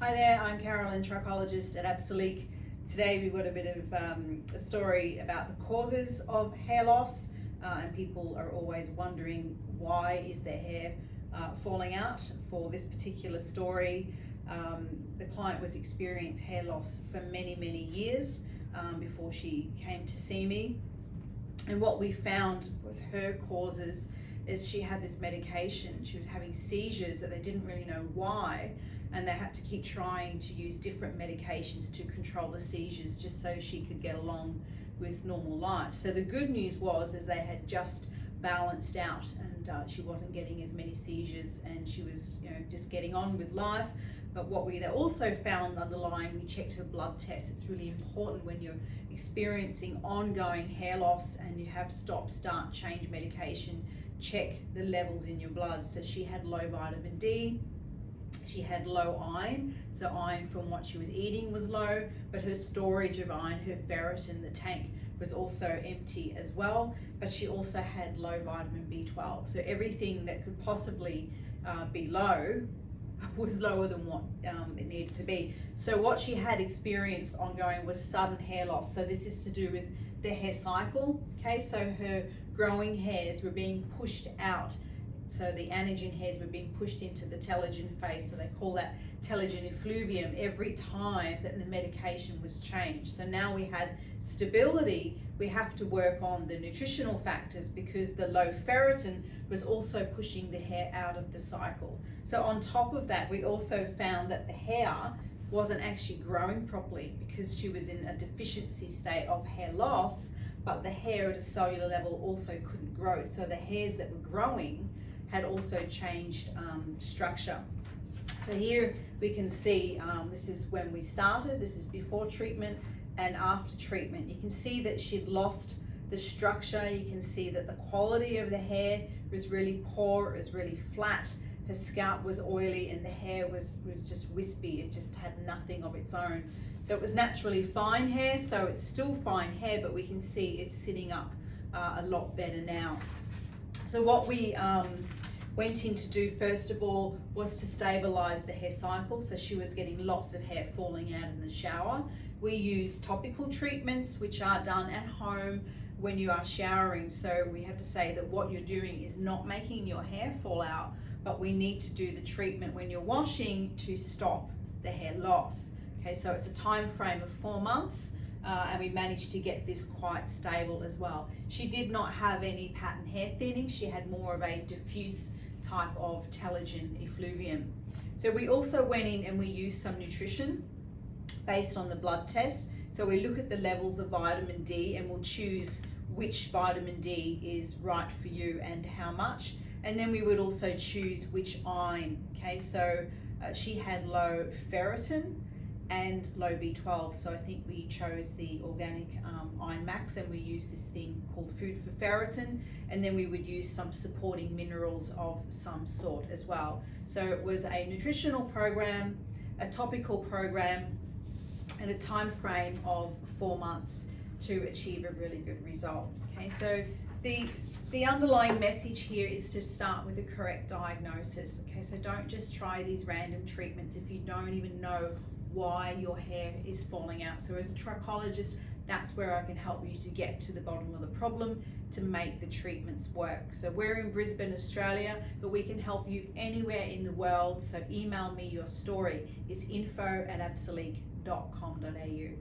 Hi there, I'm Carolyn, Trichologist at Absolute. Today we've got a bit of a story about the causes of hair loss, and people are always wondering why is their hair falling out. For this particular story, the client was experiencing hair loss for many years before she came to see me, and what we found was her causes is she had this medication. She was having seizures that they didn't really know why, and they had to keep trying to use different medications to control the seizures just so she could get along with normal life. So the good news was is they had just balanced out, and she wasn't getting as many seizures, and she was just getting on with life. But what we also found underlying, we checked her blood tests. It's really important when you're experiencing ongoing hair loss and you have stop, start, change medication, check the levels in your blood. So she had low vitamin D, she had low iron, so iron from what she was eating was low, but her storage of iron, her ferritin, the tank, was also empty as well. But she also had low vitamin B12, so everything that could possibly be low was lower than what it needed to be. So what she had experienced ongoing was sudden hair loss. So this is to do with the hair cycle. Okay, so her growing hairs were being pushed out. So the anagen hairs were being pushed into the telogen phase. So they call that telogen effluvium every time that the medication was changed. So now we had stability. We have to work on the nutritional factors because the low ferritin was also pushing the hair out of the cycle. So on top of that, we also found that the hair wasn't actually growing properly because she was in a deficiency state of hair loss, but the hair at a cellular level also couldn't grow. So the hairs that were growing had also changed structure. So here we can see this is when we started, this is before treatment and after treatment. You can see that she'd lost the structure. You can see that the quality of the hair was really poor, it was really flat. Her scalp was oily and the hair was just wispy. It just had nothing of its own. So it was naturally fine hair, so it's still fine hair, but we can see it's sitting up a lot better now. So what we went in to do first of all was to stabilize the hair cycle. So she was getting lots of hair falling out in the shower. We use topical treatments which are done at home when you are showering. So we have to say that what you're doing is not making your hair fall out, but we need to do the treatment when you're washing to stop the hair loss. Okay, so it's a time frame of 4 months. And we managed to get this quite stable as well. She did not have any pattern hair thinning. She had more of a diffuse type of telogen effluvium. So we also went in and we used some nutrition based on the blood test. So we look at the levels of vitamin D and we'll choose which vitamin D is right for you and how much. And then we would also choose which iron. Okay, so she had low ferritin and low B12, so I think we chose the organic Iron Max, and we use this thing called Food for Ferritin, and then we would use some supporting minerals of some sort as well. So it was a nutritional program, a topical program, and a time frame of 4 months to achieve a really good result. Okay, so the underlying message here is to start with the correct diagnosis. Okay, so don't just try these random treatments if you don't even know why your hair is falling out. So as a trichologist, that's where I can help you to get to the bottom of the problem to make the treatments work. So we're in Brisbane, Australia, but we can help you anywhere in the world. So email me your story. It's info@absolute.com.au.